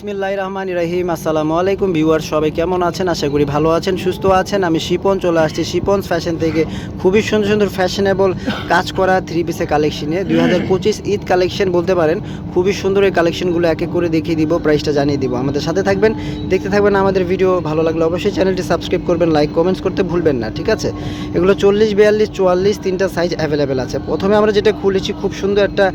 বিসমিল্লাহির রহমানির রহিম। আসসালামু আলাইকুম ভিউয়ার, সবাই কেমন আছেন? আশা করি ভালো আছেন, সুস্থ আছেন। আমি শিপন চলে আসছি শিপন ফ্যাশন থেকে খুবই সুন্দর সুন্দর ফ্যাশনেবল কাজ করা থ্রি পিসের কালেকশনে 2025 ঈদ কালেকশন বলতে পারেন। খুবই সুন্দর এই কালেকশনগুলো এক এক করে দেখিয়ে দিব, প্রাইসটা জানিয়ে দিব। আমাদের সাথে থাকবেন, দেখতে থাকবেন। আমাদের ভিডিও ভালো লাগলে অবশ্যই চ্যানেলটি সাবস্ক্রাইব করবেন, লাইক কমেন্টস করতে ভুলবেন না, ঠিক আছে? এগুলো 40, 42, 44 তিনটা সাইজ অ্যাভেলেবেল আছে। প্রথমে আমরা যেটা খুলেছি, খুব সুন্দর একটা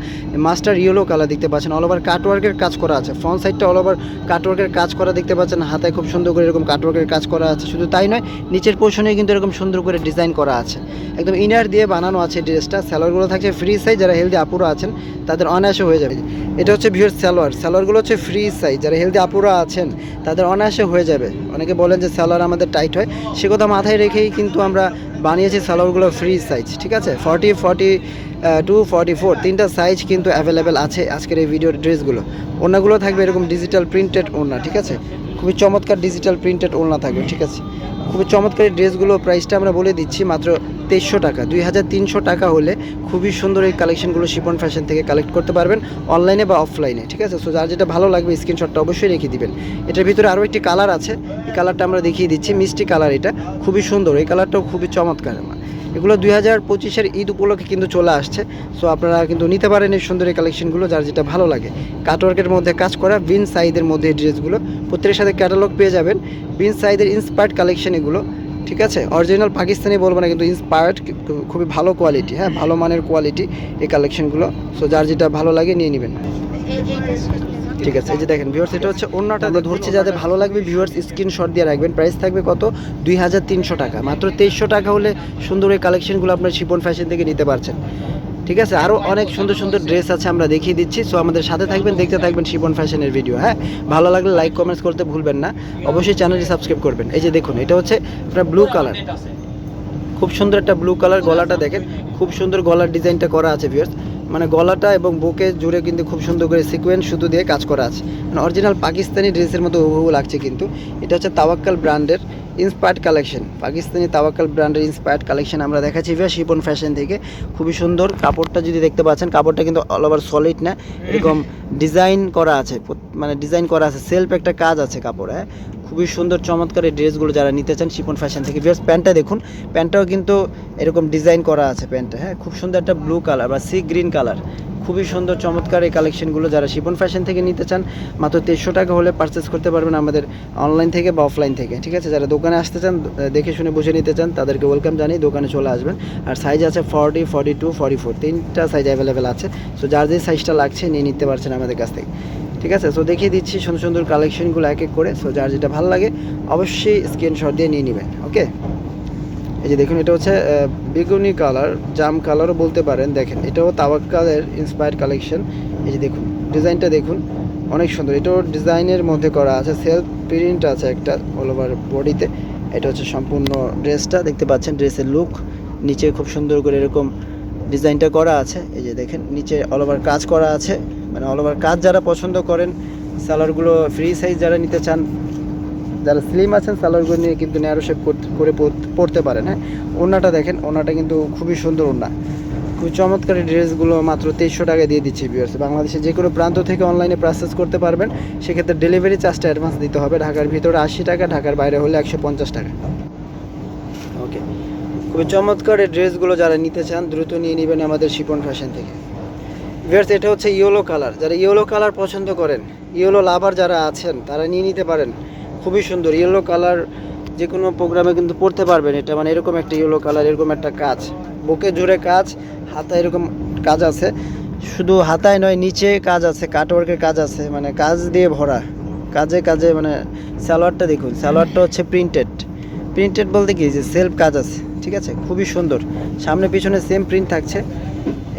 মাস্টার ইয়েলো কালার দেখতে পাচ্ছেন, অল ওভার কাটওয়ার্কের কাজ করা আছে। ফ্রন্ট সাইডটা অল ওভার কাটওয়ার্কের কাজ করা দেখতে পাচ্ছেন, হাতায় খুব সুন্দর করে এরকম কাটওয়ার্কের কাজ করা আছে। শুধু তাই নয়, নিচের পোর্শনে কিন্তু এরকম সুন্দর করে ডিজাইন করা আছে, একদম ইনার দিয়ে বানানো আছে ড্রেসটা। স্যালোয়ারগুলো থাকছে ফ্রি সাইজ, যারা হেলদি আপুরা আছেন তাদের অনায়াসে হয়ে যাবে। এটা হচ্ছে ভিউয়ার স্যালোয়ারগুলো হচ্ছে ফ্রি সাইজ, যারা হেলদি আপুরা আছেন তাদের অনায়াসে হয়ে যাবে। অনেকে বলেন যে স্যালোয়ার আমাদের টাইট হয়, সে কথা মাথায় রেখেই কিন্তু আমরা বানিয়েছি স্যালোয়ারগুলো ফ্রি সাইজ, ঠিক আছে? 40, 42, 44 তিনটা সাইজ কিন্তু অ্যাভেলেবেল আছে আজকের এই ভিডিওর ড্রেসগুলো। ওড়নাগুলো থাকবে এরকম ডিজিটাল প্রিন্টেড ওড়না, ঠিক আছে? খুবই চমৎকার ডিজিটাল প্রিন্টেড ওড়না থাকবে, ঠিক আছে? খুবই চমৎকার এই ড্রেসগুলো প্রাইসটা আমরা বলে দিচ্ছি মাত্র 2300 টাকা। 2300 টাকা হলে খুবই সুন্দর এই কালেকশনগুলো শিপন ফ্যাশন থেকে কালেক্ট করতে পারবেন, অনলাইনে বা অফলাইনে, ঠিক আছে? সো যার যেটা ভালো লাগবে স্ক্রিনশটটা অবশ্যই রেখে দিবেন। এটার ভিতরে আরও একটি কালার আছে, এই কালারটা আমরা দেখিয়ে দিচ্ছি, মিষ্টি কালার। এটা খুবই সুন্দর, এই কালারটাও খুবই চমৎকার। এগুলো 2025-এর ঈদ উপলক্ষে কিন্তু চলে আসছে। সো আপনারা কিন্তু নিতে পারেন এই সুন্দর এই কালেকশনগুলো, যার যেটা ভালো লাগে। কাটওয়ার্কের মধ্যে কাজ করা বিন সাইদের মধ্যে এই ড্রেসগুলো, প্রত্যেকের সাথে ক্যাটালগ পেয়ে যাবেন। বিন সাইদের ইন্সপায়ার্ড কালেকশন এগুলো, ঠিক আছে? অরিজিনাল পাকিস্তানি বলবো না, কিন্তু ইন্সপায়ার্ড, খুবই ভালো কোয়ালিটি, হ্যাঁ, ভালো মানের কোয়ালিটি এই কালেকশনগুলো। সো যার যেটা ভালো লাগে নিয়ে নেবেন, ঠিক আছে? এই যে দেখেন ভিউয়ার্স, এটা হচ্ছে ওড়নাটা আমরা ধরছি, যাদের ভালো লাগবে ভিউয়ার্স স্ক্রিনশট দিয়ে রাখবেন। প্রাইস থাকবে কত? 2300 টাকা। মাত্র 2300 টাকা হলে সুন্দর এই কালেকশনগুলো আপনার শিপন ফ্যাশন থেকে নিতে পারছেন, ঠিক আছে? আরও অনেক সুন্দর সুন্দর ড্রেস আছে, আমরা দেখিয়ে দিচ্ছি। সো আমাদের সাথে থাকবেন, দেখতে থাকবেন শিপন ফ্যাশনের ভিডিও। হ্যাঁ, ভালো লাগলে লাইক কমেন্টস করতে ভুলবেন না, অবশ্যই চ্যানেলটি সাবস্ক্রাইব করবেন। এই যে দেখুন, এটা হচ্ছে আপনার ব্লু কালার, খুব সুন্দর একটা ব্লু কালার। গলাটা দেখেন, খুব সুন্দর গলার ডিজাইনটা করা আছে ভিউয়ার্স, মানে গলাটা এবং বুকে জুড়ে কিন্তু খুব সুন্দর করে সিকোয়েন্স সুতো দিয়ে কাজ করা আছে, মানে অরিজিনাল পাকিস্তানি ড্রেসের মতো হুবহু লাগছে। কিন্তু এটা হচ্ছে তাওয়াক্কাল ব্র্যান্ডের ইন্সপায়ার্ড কালেকশন, পাকিস্তানি তাওয়াক্কাল ব্র্যান্ডের ইন্সপায়ার্ড কালেকশন আমরা দেখাচ্ছি ভিউয়ার্স শিপন ফ্যাশন থেকে। খুবই সুন্দর কাপড়টা, যদি দেখতে পাচ্ছেন কাপড়টা কিন্তু অল ওভার সলিড না, এরকম ডিজাইন করা আছে, মানে ডিজাইন করা আছে, সেলফ একটা কাজ আছে কাপড়। হ্যাঁ, খুবই সুন্দর চমৎকার এই ড্রেসগুলো যারা নিতে চান শিপন ফ্যাশন থেকে। ভিউয়ার্স প্যান্টটা দেখুন, প্যান্টটাও কিন্তু এরকম ডিজাইন করা আছে প্যান্টটা। হ্যাঁ, খুব সুন্দর একটা ব্লু কালার বা সি গ্রিন কালার, খুবই সুন্দর চমৎকার এই কালেকশনগুলো যারা শিপন ফ্যাশন থেকে নিতে চান মাত্র 2300 টাকা হলে পারচেস করতে পারবেন আমাদের অনলাইন থেকে বা অফলাইন থেকে, ঠিক আছে? যারা দোকানে আসতে চান, দেখে শুনে বুঝে নিতে চান, তাদেরকে ওয়েলকাম জানিয়ে দোকানে চলে আসবেন। আর সাইজ আছে 40, 42, 44 তিনটা সাইজ অ্যাভেলেবেল আছে। সো যার যে সাইজটা লাগছে নিয়ে নিতে পারছেন আমাদের কাছ থেকে, ঠিক আছে? সো দেখিয়ে দিচ্ছি সুন্দর সুন্দর কালেকশনগুলো এক এক করে। সো যার যেটা ভালো লাগে অবশ্যই স্ক্রিনশট দিয়ে নিয়ে নেবেন, ওকে? এই যে দেখুন, এটা হচ্ছে বেগুনি কালার, জাম কালারও বলতে পারেন। দেখেন, এটাও তাওয়াক্কালের ইন্সপায়ার্ড কালেকশন। এই যে দেখুন ডিজাইনটা দেখুন, অনেক সুন্দর। এটাও ডিজাইনের মধ্যে করা আছে, সেলফ প্রিন্ট আছে একটা অল ওভার বডিতে। এটা হচ্ছে সম্পূর্ণ ড্রেসটা, দেখতে পাচ্ছেন ড্রেসের লুক। নিচে খুব সুন্দর করে এরকম ডিজাইনটা করা আছে। এই যে দেখেন, নিচে অল ওভার কাজ করা আছে, মানে অল ওভার কাজ যারা পছন্দ করেন, সালোয়ারগুলো ফ্রি সাইজ যারা নিতে চান, যারা স্লিম আছেন সালোয়ারগুলো নিয়ে কিন্তু ন্যারো শেপ করে পরতে পারেন। হ্যাঁ, ওড়নাটা দেখেন, ওড়নাটা কিন্তু খুবই সুন্দর ওড়না, খুবই চমৎকার। ড্রেসগুলো মাত্র 2300 টাকায় দিয়ে দিচ্ছি ভিউয়ার্স। বাংলাদেশের যে কোনো প্রান্ত থেকে অনলাইনে প্রসেস করতে পারবেন, সেক্ষেত্রে ডেলিভারি চার্জটা অ্যাডভান্স দিতে হবে। ঢাকার ভিতরে 80 টাকা, ঢাকার বাইরে হলে 150 টাকা, ওকে? খুবই চমৎকার এই ড্রেসগুলো যারা নিতে চান দ্রুত নিয়ে নেবেন আমাদের শিপন ফ্যাশন থেকে ভিউয়ার্স। এটা হচ্ছে ইয়েলো কালার, যারা ইয়েলো কালার পছন্দ করেন, ইয়েলো লাভার যারা আছেন, তারা নিয়ে নিতে পারেন। খুবই সুন্দর ইয়েলো কালার, যে কোনো প্রোগ্রামে কিন্তু পরতে পারবেন এটা। মানে এরকম একটা ইয়েলো কালার, এরকম একটা কাজ, বুকে জুড়ে কাজ, হাতায় এরকম কাজ আছে। শুধু হাতায় নয়, নিচে কাজ আছে, কাটওয়ার্কের কাজ আছে, মানে কাজ দিয়ে ভরা, কাজে কাজে। মানে সালোয়ারটা দেখুন, সালোয়ারটা হচ্ছে প্রিন্টেড বলতে কি, যে সেলফ কাজ আছে, ঠিক আছে? খুবই সুন্দর, সামনে পিছনে সেম প্রিন্ট থাকছে।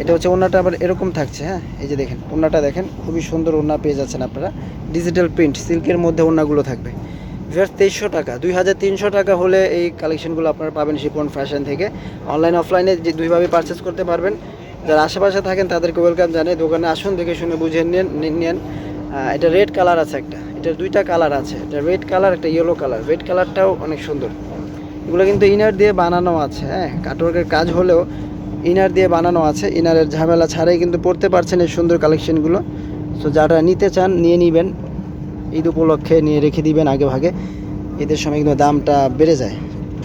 এটা হচ্ছে ওড়নাটা আবার এরকম থাকছে। হ্যাঁ, এই যে দেখেন ওড়নাটা দেখেন, খুবই সুন্দর ওড়না পেয়ে যাচ্ছেন আপনারা। ডিজিটাল প্রিন্ট সিল্কের মধ্যে ওড়নাগুলো থাকবে। 2300 টাকা, 2300 টাকা হলে এই কালেকশনগুলো আপনারা পাবেন শিপন ফ্যাশন থেকে। অনলাইন অফলাইনে যে দুইভাবে পারচেস করতে পারবেন। যারা আশেপাশে থাকেন তাদেরকে ওয়েলকাম জানাই, দোকানে আসুন, দেখে শুনে বুঝে নেন। এটা রেড কালার আছে একটা, এটার দুইটা কালার আছে, এটা রেড কালার, একটা ইয়েলো কালার। রেড কালারটাও অনেক সুন্দর। এগুলো কিন্তু ইনার দিয়ে বানানো আছে। হ্যাঁ, কাটওয়ার্কের কাজ হলেও ইনার দিয়ে বানানো আছে, ইনারের ঝামেলা ছাড়াই কিন্তু পরতে পারছেন এই সুন্দর কালেকশনগুলো। সো যারা নিতে চান নিয়ে নেবেন, ঈদ উপলক্ষে নিয়ে রেখে দিবেন আগে ভাগে। ঈদের সময় কিন্তু দামটা বেড়ে যায়,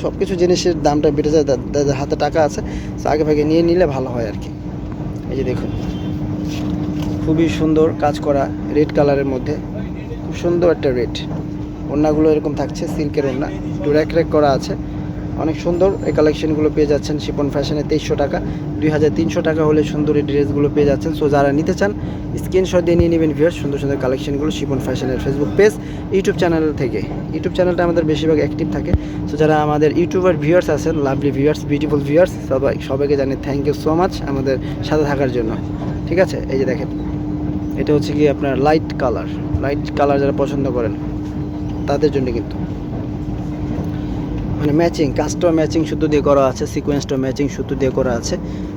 সব কিছু জিনিসের দামটা বেড়ে যায়, যাদের হাতে টাকা আছে তো আগে ভাগে নিয়ে নিলে ভালো হয় আর কি। এই যে দেখুন, খুবই সুন্দর কাজ করা রেড কালারের মধ্যে, খুব সুন্দর একটা রেড। ওড়নাগুলো এরকম থাকছে, সিল্কের ওড়না, একটু র্যাক র্যাক করা আছে, অনেক সুন্দর। এই কালেকশনগুলো পেয়ে যাচ্ছেন শিপন ফ্যাশনে 2300 টাকা, 2300 টাকা হলে সুন্দর এই ড্রেসগুলো পেয়ে যাচ্ছেন। সো যারা নিতে চান স্ক্রিনশট দিয়ে নিয়ে নেবেন ভিউয়ার্স, সুন্দর সুন্দর কালেকশনগুলো শিপন ফ্যাশনের ফেসবুক পেজ, ইউটিউব চ্যানেল থেকে। ইউটিউব চ্যানেলটা আমাদের বেশিরভাগ অ্যাক্টিভ থাকে। সো যারা আমাদের ইউটিউবার ভিউয়ার্স আছেন, লাভলি ভিউয়ার্স, বিউটিফুল ভিউয়ার্স, সবাইকে জানিয়ে থ্যাংক ইউ সো মাচ আমাদের সাথে থাকার জন্য। ঠিক আছে, এই যে দেখেন, এটা হচ্ছে কি আপনার লাইট কালার যারা পছন্দ করেন তাদের জন্য কিন্তু মানে ম্যাচিং, কাজটা ম্যাচিং সুতো দিয়ে করা আছে, সিকোয়েন্সটা ম্যাচিং সুতো দিয়ে করা আছে।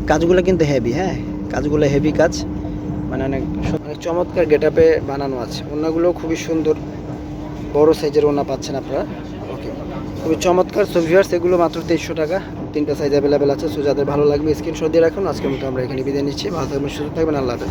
কাজগুলো কিন্তু হেভি, হ্যাঁ কাজগুলো হেভি কাজ, মানে অনেক চমৎকার গেটআপে বানানো আছে। ওড়নাগুলো খুবই সুন্দর, বড় সাইজের ওড়না পাচ্ছেন আপনারা। ওকে, খুবই চমৎকার। সো ভিউয়ার্স, এগুলো মাত্র 2300 টাকা, 3টা সাইজ অ্যাভেলেবেল আছে। সো যাদের ভালো লাগবে স্ক্রিনশট দিয়ে রাখুন। আজকের মতো আমরা এখানে বিদায় নিচ্ছি, ভালো থাকবেন, সুস্থ থাকবেন, আল্লাহ হাফেজ।